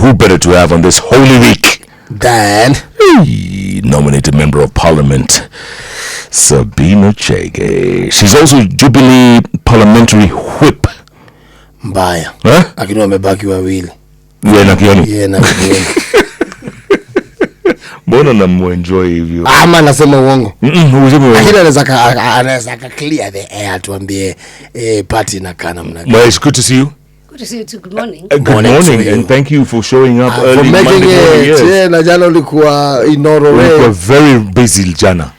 who better to have on this holy week than nominated member of parliament Sabina Chege. She's also Jubilee parliamentary whip. Mbaya. Lakini wamebaki wawili. Yeye na Kioni. Yeye na Kioni. Mbona namuenjoy hivyo? Ama nasema uongo. Lakini anaweza clear the air tuambie party na kana mna. Well, it's good to see you. Good to see you too. Good morning. Good morning and thank you for showing up early. For making it. Yeah, na jana ulikuwa inoro. Ulikuwa very busy jana.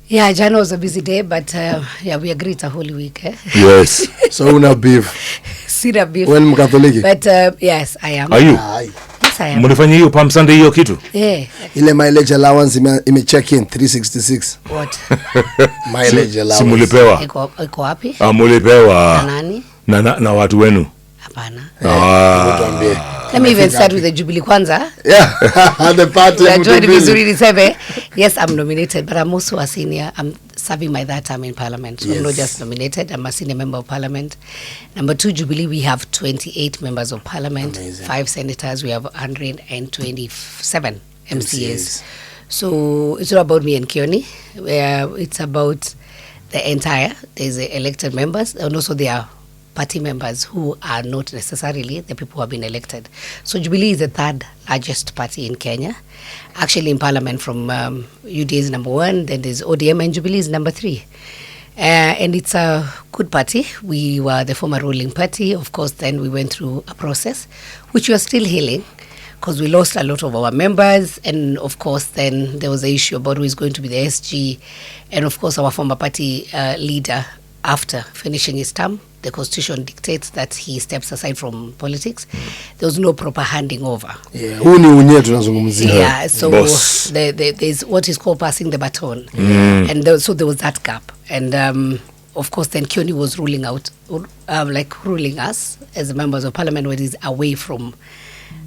Yeah, jana was a busy day, but yeah, we agreed it's a holy week. Yes. So una beef. Sina beef. When Mkatoliki. But yes, I am. Are you? Yes, I am. Mlifanya hiyo Palm Sunday hiyo kitu? Yeah. Ile mileage allowance ime check in 366. What? Mileage allowance. Simulipewa. Iko wapi? Mulipewa. Na nani? Na watu wenu. Hapana. Let me even start with the Jubilee kwanza. Yeah. The party. Yes, I'm nominated, but I'm also a senior. I'm serving my third term in parliament. So I'm not just nominated, I'm a senior member of parliament. Number 2, Jubilee, we have 28 members of parliament. Amazing. 5 senators, we have 127 MCAs. So it's not about me and Kioni. It's about the entire. There's the elected members, and also there are party members who are not necessarily the people who have been elected. So Jubilee is the third largest party in Kenya. Actually in parliament from UDA is number 1, then there's ODM, and Jubilee is number 3. And it's a good party. We were the former ruling party. Of course, then we went through a process, which we are still healing, because we lost a lot of our members. And of course, then there was the issue about who is going to be the SG. And of course, our former party leader, after finishing his term, the constitution dictates that he steps aside from politics. There was no proper handing over. Yeah, huu ni unye tunazungumzia. Yeah, so there's what is called passing the baton. And so there was that gap. And of course, then Kioni was ruling us as members of parliament when he's away from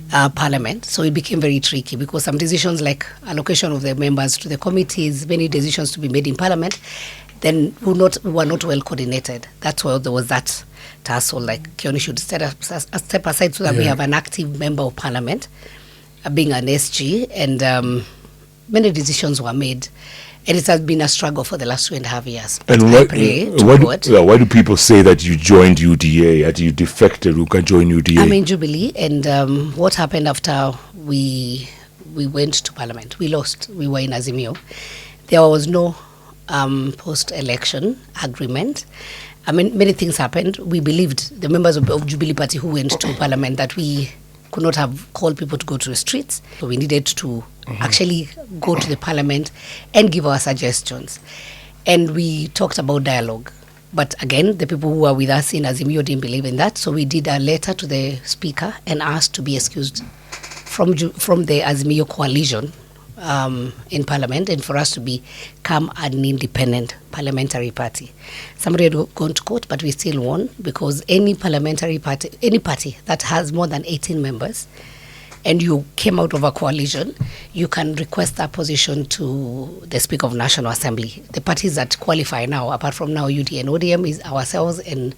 parliament. So it became very tricky because some decisions like allocation of the members to the committees, many decisions to be made in parliament, then were not well coordinated. That's why there was that tussle, like Kioni should step aside so that we have an active member of parliament being an SG, and many decisions were made. And it has been a struggle for the last 2.5 years. But and why do people say that you joined UDA, that you defected, who can join UDA? I'm in Jubilee, and what happened after we went to parliament? We lost. We were in Azimio. There was no post-election agreement. I mean, many things happened. We believed, the members of Jubilee Party who went to parliament, that we could not have called people to go to the streets. So we needed to actually go to the parliament and give our suggestions. And we talked about dialogue. But again, the people who were with us in Azimio didn't believe in that. So we did a letter to the speaker and asked to be excused from the Azimio coalition in parliament, and for us to become an independent parliamentary party. Somebody had gone to court, but we still won, because any parliamentary party, any party that has more than 18 members and you came out of a coalition, you can request that position to the Speaker of National Assembly. The parties that qualify now, apart from now UD and ODM, is ourselves and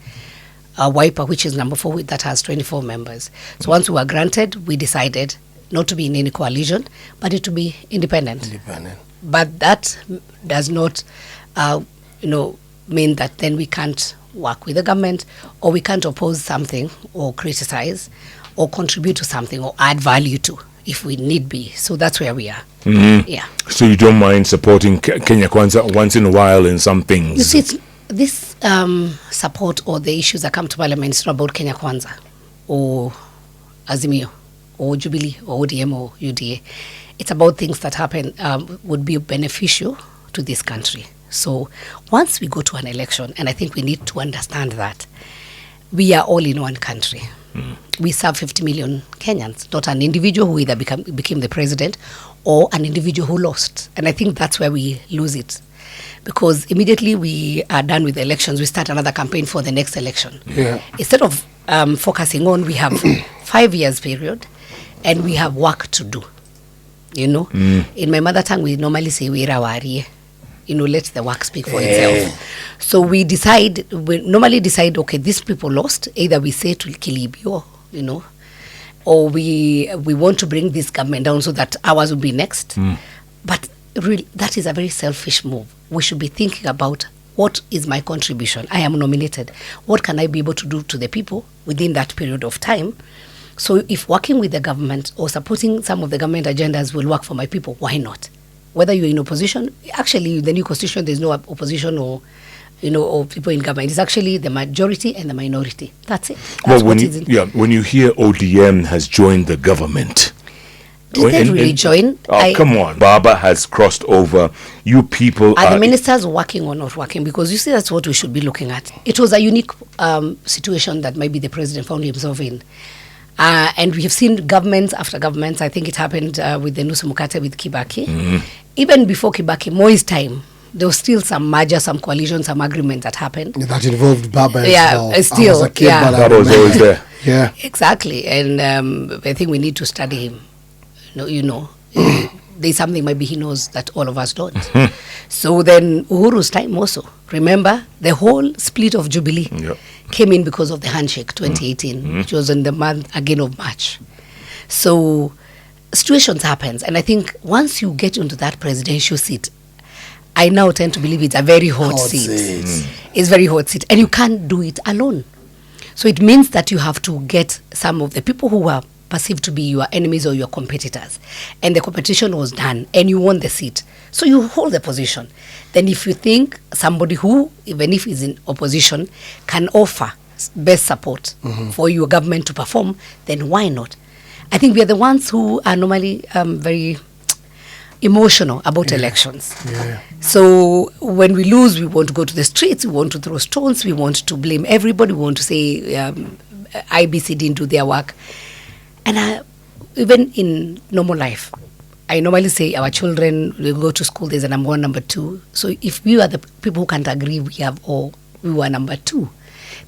Wiper, which is number 4, that has 24 members. So once we were granted, we decided not to be in any coalition, but it to be independent. But that does not, mean that then we can't work with the government, or we can't oppose something, or criticize, or contribute to something, or add value to, if we need be. So that's where we are. Yeah. So you don't mind supporting Kenya Kwanza once in a while in some things? You see, this support or the issues that come to parliament is not about Kenya Kwanza, or Azimio, or Jubilee, or ODM, or UDA. It's about things that happen, would be beneficial to this country. So once we go to an election, and I think we need to understand that, we are all in one country. We serve 50 million Kenyans, not an individual who either became the president or an individual who lost. And I think that's where we lose it. Because immediately we are done with the elections, we start another campaign for the next election. Yeah. Instead of focusing on, we have 5 years period, and we have work to do. In my mother tongue, we normally say "Wira wari." Let the work speak for itself. So we normally decide, okay, these people lost. Either we say to Kilibio, or we want to bring this government down so that ours will be next. But really, that is a very selfish move. We should be thinking about, what is my contribution? I am nominated. What can I be able to do to the people within that period of time? So if working with the government or supporting some of the government agendas will work for my people, why not? Whether you're in opposition, actually, the new constitution, there's no opposition or people in government. It's actually the majority and the minority. That's it. That's when you hear ODM has joined the government, did they really join? Come on, Baba has crossed over. You people are the ministers working or not working? Because you see, that's what we should be looking at. It was a unique situation that maybe the president found himself in. And we have seen governments after governments. I think it happened with the Nusu Mukate with Kibaki. Even before Kibaki, Moi's time, there was still some merger, some coalition, some agreement that happened. That involved Baba as well. Still, I was a kid, but Baba was always there. Yeah. Exactly. And I think we need to study him. There's something maybe he knows that all of us don't. So then Uhuru's time also. Remember, the whole split of Jubilee came in because of the handshake 2018, which was in the month again of March. So situations happens. And I think once you get into that presidential seat, I now tend to believe it's a very hot seat. It's very hot seat. And you can't do it alone. So it means that you have to get some of the people who are perceived to be your enemies or your competitors. And the competition was done and you won the seat. So you hold the position. Then if you think somebody who, even if he's in opposition, can offer best support for your government to perform, then why not? I think we are the ones who are normally very emotional about elections. So when we lose, we want to go to the streets, we want to throw stones, we want to blame everybody, we want to say IBC didn't do their work. And even in normal life, I normally say our children will go to school, there's a number one, number two. So if we are the people who can't agree we were number two,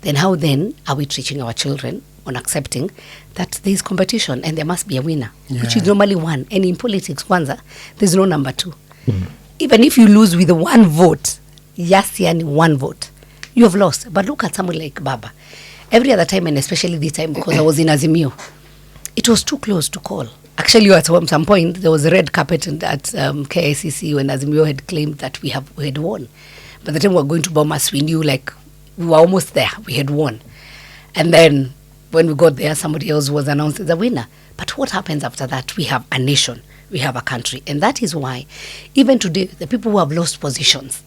then how then are we teaching our children on accepting that there is competition and there must be a winner, which is normally one. And in politics, Kwanza, there's no number two. Even if you lose with one vote, one vote, you have lost. But look at someone like Baba. Every other time, and especially this time, because I was in Azimio, it was too close to call. Actually, at some point, there was a red carpet at KICC when Azimio had claimed that we had won. By the time we were going to Bomas, we knew we were almost there. We had won. And then when we got there, somebody else was announced as a winner. But what happens after that? We have a nation. We have a country. And that is why, even today, the people who have lost positions,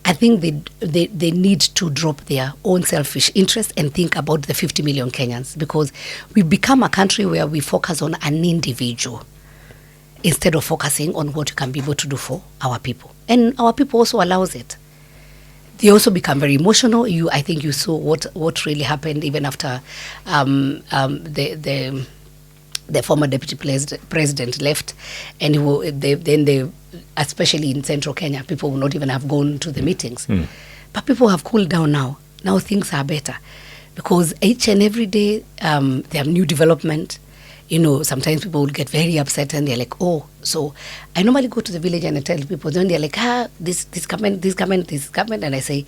I think they need to drop their own selfish interest and think about the 50 million Kenyans, because we become a country where we focus on an individual instead of focusing on what we can be able to do for our people. And our people also allows it. They also become very emotional. I think you saw what really happened even after the former deputy president left, and then especially in central Kenya, people will not even have gone to the meetings. But people have cooled down now. Now things are better, because each and every day they have new development. Sometimes people will get very upset and they're like, so I normally go to the village and I tell people, then they're like, this government, and I say,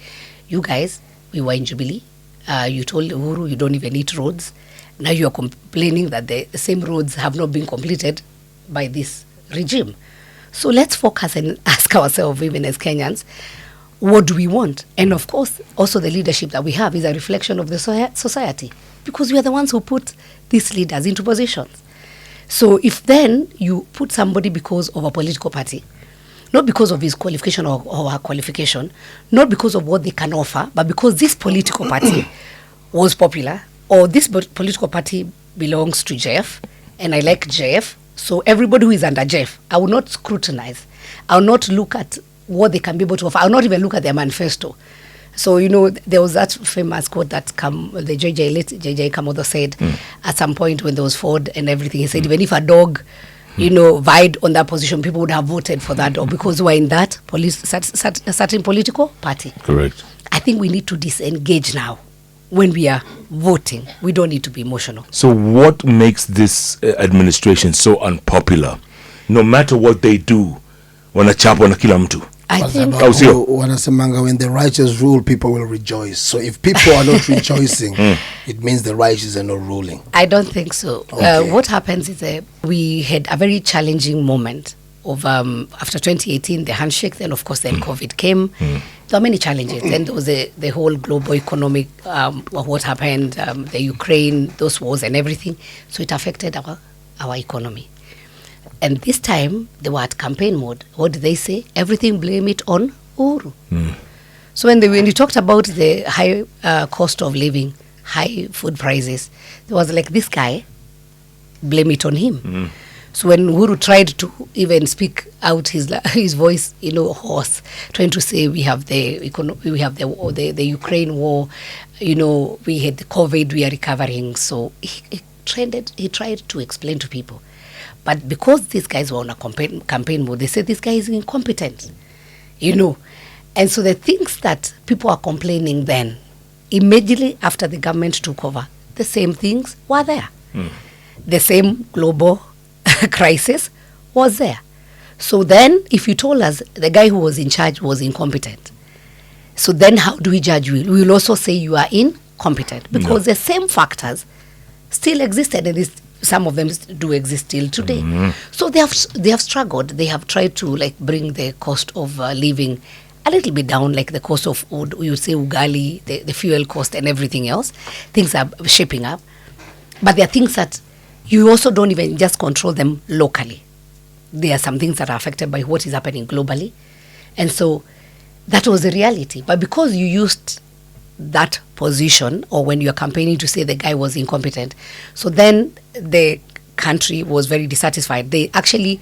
you guys, we were in Jubilee. You told Uhuru you don't even need roads. Now you are complaining that the same roads have not been completed by this regime. So let's focus and ask ourselves, even as Kenyans, what do we want? And of course, also the leadership that we have is a reflection of the society, because we are the ones who put these leaders into positions. So if then you put somebody because of a political party, not because of his qualification or her qualification, not because of what they can offer, but because this political party was popular, or this political party belongs to Jeff, and I like Jeff, so everybody who is under Jeff, I will not scrutinize. I will not look at what they can be able to offer. I will not even look at their manifesto. So, there was that famous quote that the Chege Kamodo said at some point when there was Ford and everything. He said, even if a dog, vied on that position, people would have voted for that dog because we're in that certain political party. Correct. I think we need to disengage now. When we are voting, we don't need to be emotional. So what makes this administration so unpopular? No matter what they do, wanachapa na kila mtu. I think wanasemanga, when the righteous rule, people will rejoice. So if people are not rejoicing, it means the righteous are not ruling. I don't think so. Okay. What happens is we had a very challenging moment of after 2018, the handshake. Then of course, then COVID came. There were many challenges. Then there was the whole global economic what happened, the Ukraine, those wars and everything. So it affected our economy. And this time, they were at campaign mode. What did they say? Everything, blame it on Uhuru. So when you talked about the high cost of living, high food prices, there was like, this guy, blame it on him. So when Uhuru tried to even speak out his voice, hoarse, trying to say we have the Ukraine war, we had the COVID, we are recovering. So he tried to explain to people. But because these guys were on a campaign mode, they said this guy is incompetent, And so the things that people are complaining then, immediately after the government took over, the same things were there. The same global crisis was there. So then, if you told us the guy who was in charge was incompetent, so then how do we judge you? We will also say you are incompetent, because the same factors still existed, and some of them do exist still today. So they have struggled. They have tried to bring the cost of living a little bit down, like the cost of wood, you would say ugali, the fuel cost and everything else. Things are shaping up. But there are things that you also don't even just control them locally. There are some things that are affected by what is happening globally. And so that was the reality. But because you used that position, or when you're campaigning to say the guy was incompetent, so then the country was very dissatisfied. They actually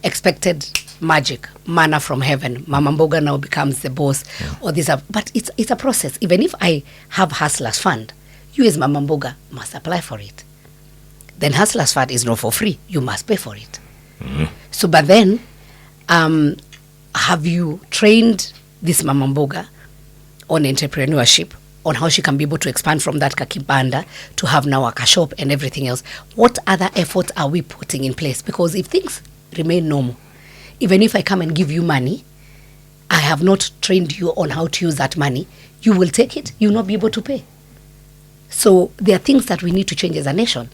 expected magic, manna from heaven. Mama Mboga now becomes the boss. Or but it's a process. Even if I have Hustlers Fund, you as Mama Mboga must apply for it. Then Hustlers Fund is not for free. You must pay for it. So, but then, have you trained this Mama Mboga on entrepreneurship, on how she can be able to expand from that kakibanda to have now a shop and everything else? What other efforts are we putting in place? Because if things remain normal, even if I come and give you money, I have not trained you on how to use that money, you will take it, you will not be able to pay. So there are things that we need to change as a nation.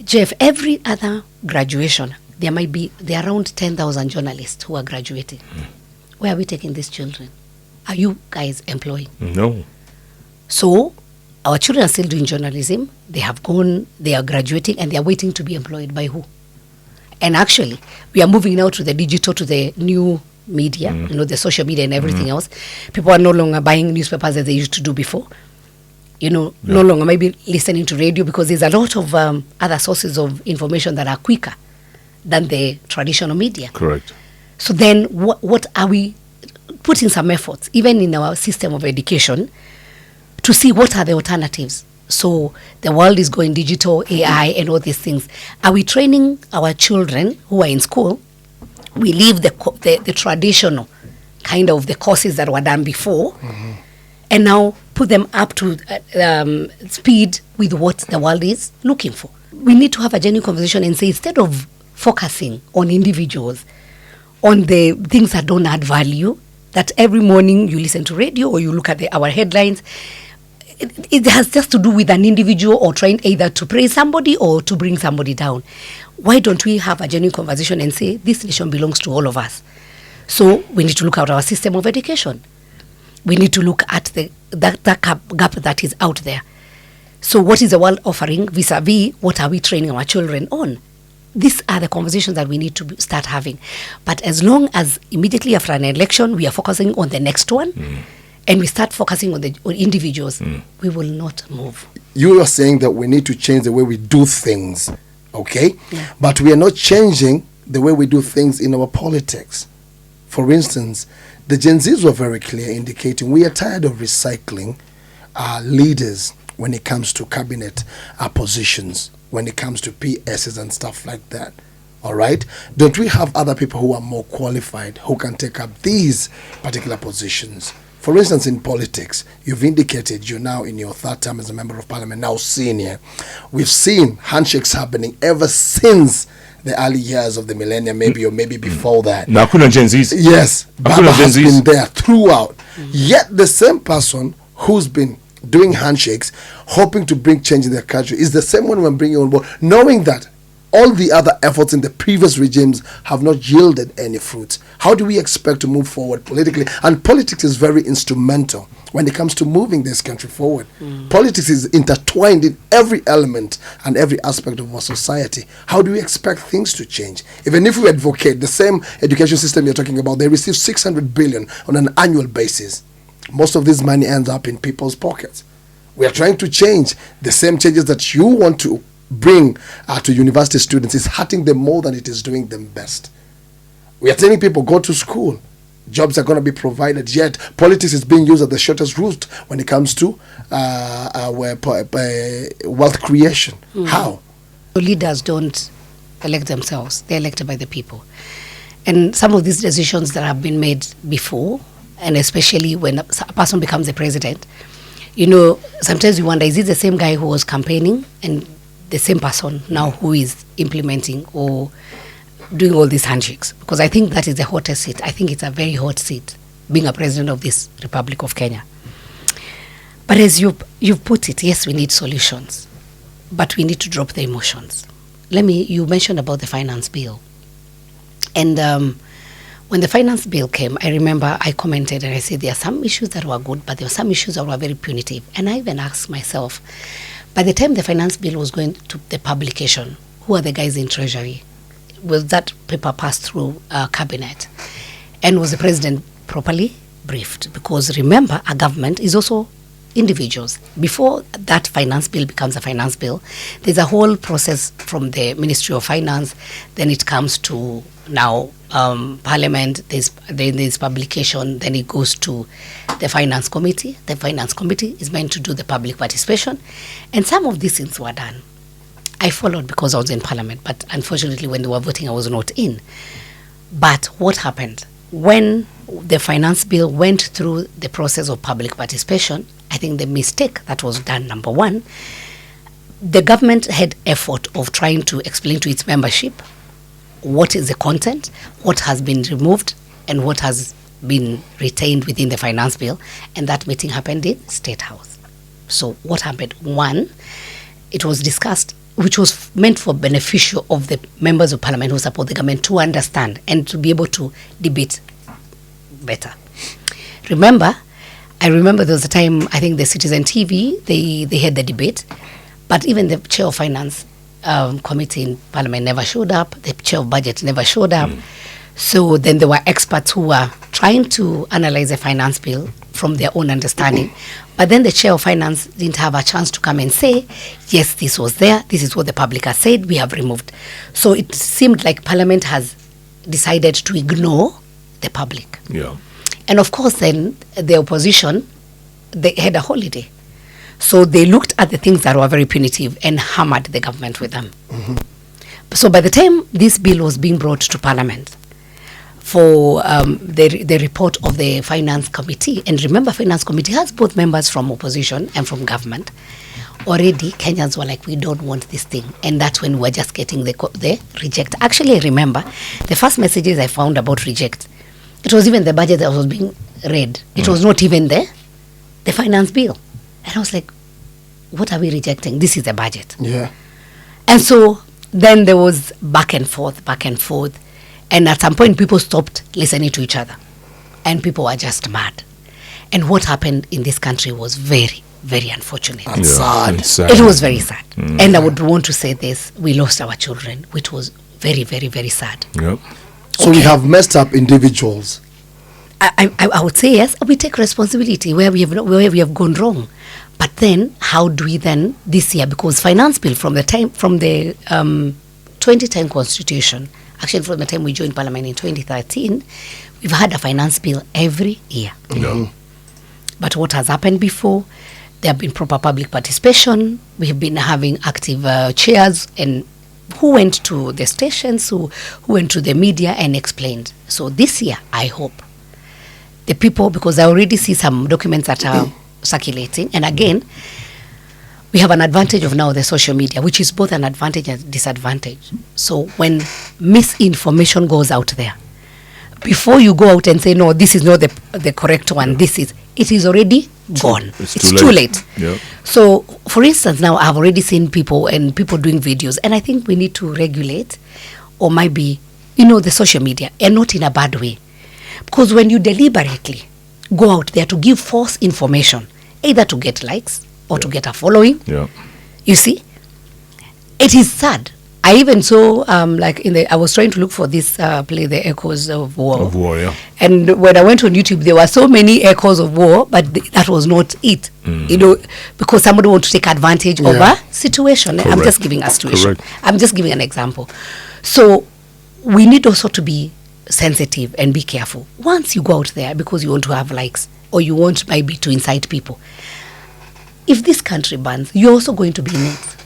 Jeff, every other graduation, there are around 10,000 journalists who are graduating. Where are we taking these children? Are you guys employing? No. So our children are still doing journalism. They have gone, they are graduating, and they are waiting to be employed by who? And actually, we are moving now to the digital, to the new media, the social media and everything else. People are no longer buying newspapers as they used to do before. No longer maybe listening to radio, because there's a lot of other sources of information that are quicker than the traditional media. Correct. So then what are we putting some efforts, even in our system of education, to see what are the alternatives? So the world is going digital, AI and all these things. Are we training our children who are in school? We leave the traditional kind of the courses that were done before, and now put them up to speed with what the world is looking for. We need to have a genuine conversation and say, instead of focusing on individuals, on the things that don't add value, that every morning you listen to radio or you look at our headlines, it has just to do with an individual or trying either to praise somebody or to bring somebody down. Why don't we have a genuine conversation and say, this nation belongs to all of us? So we need to look at our system of education. We need to look at that gap that is out there. So what is the world offering vis-a-vis what are we training our children on? These are the conversations that we need to start having. But as long as immediately after an election, we are focusing on the next one, and we start focusing on individuals, we will not move. You are saying that we need to change the way we do things, okay? Yeah. But we are not changing the way we do things in our politics. For instance, the Gen Zs were very clear, indicating we are tired of recycling leaders when it comes to cabinet positions, when it comes to PSs and stuff like that. All right? Don't we have other people who are more qualified, who can take up these particular positions? For instance, in politics, you've indicated you're now in your third term as a member of parliament, now senior. We've seen handshakes happening ever since the early years of the millennium, maybe, or maybe before that. Now, Gen Zs. Yes, Baba has been there throughout. Yet the same person who's been doing handshakes, hoping to bring change in their country, is the same one we're bringing on board, knowing that all the other efforts in the previous regimes have not yielded any fruits. How do we expect to move forward politically? And politics is very instrumental when it comes to moving this country forward. Politics is intertwined in every element and every aspect of our society. How do we expect things to change? Even if we advocate the same education system you're talking about, they receive 600 billion on an annual basis. Most of this money ends up in people's pockets. We are trying to change the same changes that you want to bring to university students. Is hurting them more than it is doing them best. We are telling people, go to school. Jobs are going to be provided, yet politics is being used as the shortest route when it comes to wealth creation. How? Leaders don't elect themselves. They're elected by the people. And some of these decisions that have been made before, and especially when a person becomes the president, sometimes you wonder, is it the same guy who was campaigning and the same person now who is implementing or doing all these handshakes? Because I think that is the hottest seat. I think it's a very hot seat, being a president of this Republic of Kenya. But as you've put it, yes, we need solutions, but we need to drop the emotions. You mentioned about the finance bill. And when the finance bill came, I remember I commented and I said there are some issues that were good, but there were some issues that were very punitive. And I even asked myself, by the time the finance bill was going to the publication, who are the guys in Treasury? Was that paper passed through cabinet? And was the president properly briefed? Because remember, a government is also individuals. Before that finance bill becomes a finance bill, there's a whole process from the Ministry of Finance, then it comes to now Parliament, there's publication, then it goes to the Finance Committee. The Finance Committee is meant to do the public participation, and some of these things were done. I followed because I was in Parliament, but unfortunately when they were voting I was not in. But what happened? When the finance bill went through the process of public participation, I think the mistake that was done, number one, the government had effort of trying to explain to its membership what is the content, what has been removed, and what has been retained within the finance bill. And that meeting happened in State House. So what happened? One, it was discussed, which was meant for beneficial of the members of parliament who support the government to understand and to be able to debate better. I remember there was a time, I think the Citizen TV, they had the debate, but even the chair of finance committee in parliament never showed up, the chair of budget never showed up. So then there were experts who were trying to analyze the finance bill from their own understanding. But then the chair of finance didn't have a chance to come and say, yes, this was there, this is what the public has said, we have removed. So it seemed like parliament has decided to ignore the public. Yeah. And of course then the opposition, they had a holiday. So they looked at the things that were very punitive and hammered the government with them. So by the time this bill was being brought to parliament, for the report of the finance committee, and remember finance committee has both members from opposition and from government, already Kenyans were like, we don't want this thing. And that's when we were just getting the reject. Actually, I remember the first messages I found about reject, it was even the budget that was being read. It was not even the finance bill. And I was like, what are we rejecting? This is the budget. Yeah. And so then there was back and forth. And at some point, people stopped listening to each other. And people were just mad. And what happened in this country was very, very unfortunate. And sad. It was very sad. And I would want to say this, we lost our children, which was very, very, very sad. Yep. So we have messed up individuals. I would say yes, we take responsibility where we have gone wrong. But then, how do we then, this year, because finance bill from the 2010 constitution, actually from the time we joined parliament in 2013, we've had a finance bill every year. But what has happened before, there have been proper public participation, we have been having active chairs, and who went to the stations, who went to the media and explained. So this year, I hope the people, because I already see some documents that are circulating, and again, we have an advantage of now the social media, which is both an advantage and disadvantage. So when misinformation goes out there, before you go out and say, no, this is not the correct one, it is already gone. It's too late. Yeah. So, for instance, now I've already seen people doing videos, and I think we need to regulate, or maybe, the social media, and not in a bad way. Because when you deliberately go out there to give false information, either to get likes or to get a following, you see, it is sad. I even saw, I was trying to look for this play, The Echoes of War. Of War, yeah. And when I went on YouTube, there were so many echoes of war, but that was not it. Because somebody wants to take advantage of a situation. Correct. I'm just giving a situation. Correct. I'm just giving an example. So we need also to be sensitive and be careful. Once you go out there because you want to have likes, or you want maybe to incite people, if this country burns, you're also going to be in it.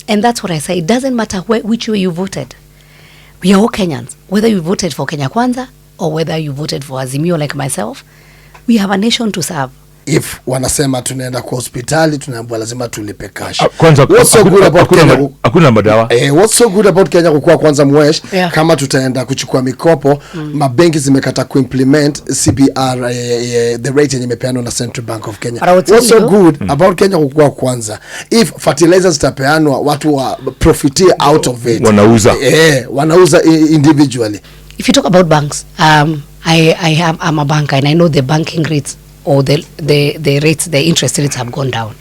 And that's what I say. It doesn't matter which way you voted. We are all Kenyans. Whether you voted for Kenya Kwanza or whether you voted for Azimio like myself, we have a nation to serve. If wanasema tunaenda kwa hospitali tunaambiwa lazima tulipe cash. Kwanza What's so good about Kenya? Hakuna madawa. What's so good about Kenya kukua kwanza mwesh, kama tutaenda kuchukua mikopo, mabenki zimekata kuimplement CBR, the rate yenye imepeanwa na Central Bank of Kenya. What's so good about Kenya kukua kwanza? If fertilizers zitapeanwa, watu wa profitie out of it. Wanauza individually. If you talk about banks, I'm a banker and I know the banking rates or the rates, the interest rates have gone down.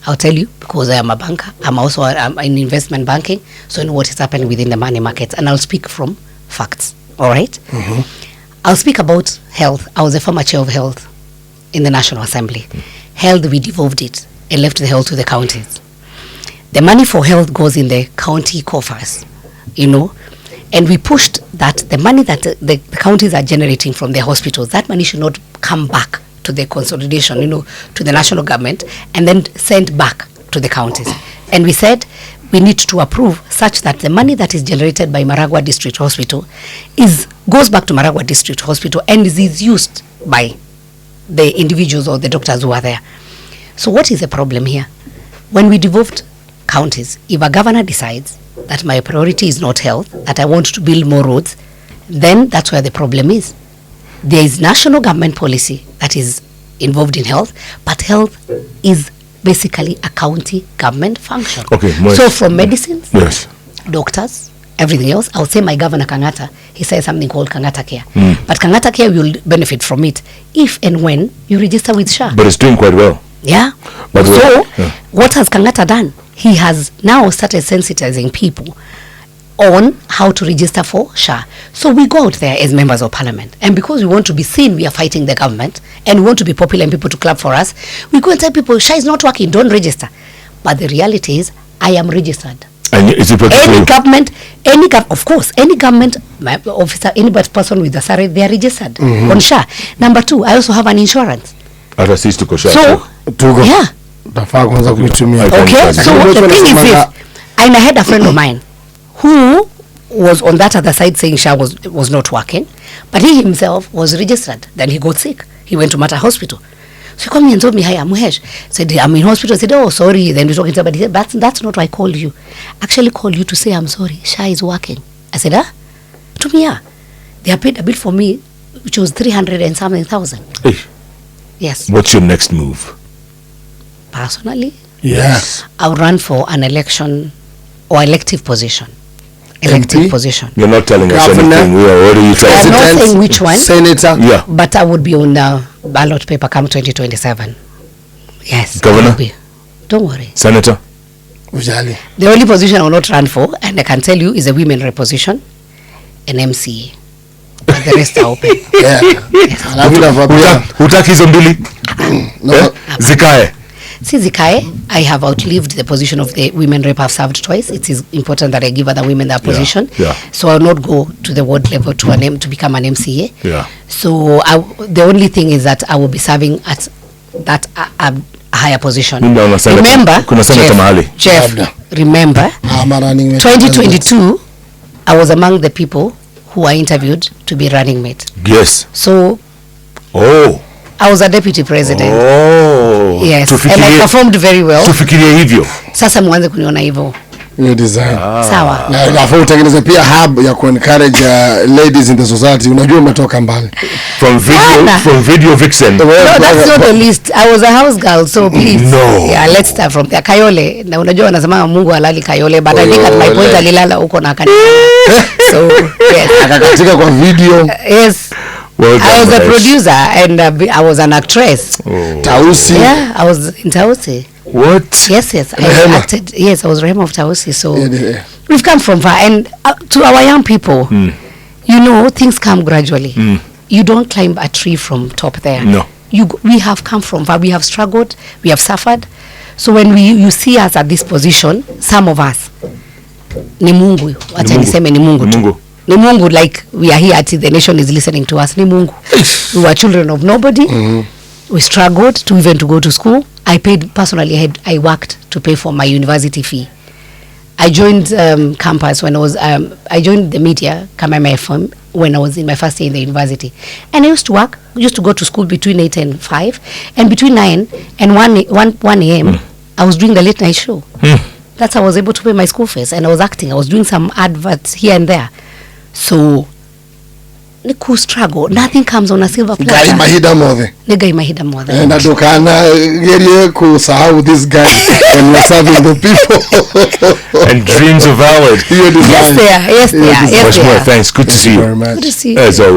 I'll tell you because I am a banker. I'm in investment banking, so I know what is happening within the money markets, and I'll speak from facts. All right? I'll speak about health. I was a former chair of health in the National Assembly. Health, we devolved it and left the health to the counties. The money for health goes in the county coffers, and we pushed that the money that the counties are generating from their hospitals, that money should not come back to the consolidation, to the national government, and then sent back to the counties. And we said we need to approve such that the money that is generated by Maragua District Hospital goes back to Maragua District Hospital and is used by the individuals or the doctors who are there. So what is the problem here? When we devolved counties, if a governor decides that my priority is not health, that I want to build more roads, then that's where the problem is. There is national government policy that is involved in health, but health is basically a county government function. Okay, so from medicines, yes, doctors, everything else, I would say my governor Kangata, he says something called Kangata Care. But Kangata Care will benefit from it if and when you register with SHA. But it's doing quite well. Yeah. But what has Kangata done? He has now started sensitizing people on how to register for SHA. So we go out there as members of parliament, and because we want to be seen, we are fighting the government, and we want to be popular and people to clap for us, we go and tell people SHA is not working, don't register. But the reality is, I am registered. And is it any government officer, any person with a salary, they are registered on SHA. Number two, I also have an insurance. Yeah. Okay, so the thing is this, and I had a friend of mine who was on that other side saying SHA was not working, but he himself was registered. Then he got sick. He went to Mata Hospital. So he called me and told me, "Hi, I'm Muhesh." Said, "I'm in hospital." I said, "Oh, sorry." Then we talking to somebody. He said, "That's not why I called you. Actually called you to say I'm sorry. SHA is working." I said, "Ah?" To me, yeah. They have paid a bill for me, which was 300 and something thousand. Hey. Yes. What's your next move? Personally? Yes. I'll run for an election or elective position. Elective position. You're not telling us anything. We are already I'm not saying which one. Senator. Yeah. But I would be on the ballot paper come 2027. Yes. Governor. Don't worry. Senator. Ujali. The only position I will not run for, and I can tell you, is a women rep position, an MCA. But the rest are open. Yeah. Hutaki hizo mbili? Zikae. See, Zikae, I have outlived the position of the women rep. I've served twice. It is important that I give other women that position. Yeah. So I'll not go to the ward level to become an MCA. Yeah. So the only thing is that I will be serving at that higher position. Remember, Jeff, remember, 2022, I was among the people who were interviewed to be running mate. Yes. So, I was a deputy president. Oh. Yes. And I performed very well. Tufikirie hivyo. Sasa mwanze kuniona hivyo. Your design. Sawa. Na utengeneze pia hub ya encourage ladies in the society. Unajua umetoka mbali. From video vixen. No, that's not the least. I was a house girl, so please. No. Yeah, let's start from there. Kayole. Na unajua wanasema Mungu halali Kayole, but I think at my point alilala huko na kanisa. So, yes. Akakatika kwa video. Yes. Well done, I was a producer and I was an actress. Tausi. Yeah, I was in Tausi. What? Yes. I acted. Yes, I was Rehema of Tausi. So we've come from far. And to our young people, you know, things come gradually. You don't climb a tree from top there. No. We have come from far. We have struggled. We have suffered. So when you see us at this position, some of us, ni Mungu. Acha niseme ni Mungu tu. Ni Mungu, like we are here at the nation is listening to us. Ni Mungu. We were children of nobody. We struggled to even to go to school. I paid personally. I worked to pay for my university fee. I joined campus when I was. I joined the media, Kameme FM, when I was in my first year in the university, and I used to work. Used to go to school between 8 and 5, and between 9 and 1 a.m. I was doing the late night show. That's how I was able to pay my school fees, and I was acting. I was doing some adverts here and there. So, niku struggle. Nothing comes on a silver platter. Gai mahida modhe. Gai mahida modhe. Na dukana geriye kusahau this guy and we're serving the people. And dreams of ours. Yes, they are. Much more. Thanks. Good to see you. Very much. Good to see you. As always.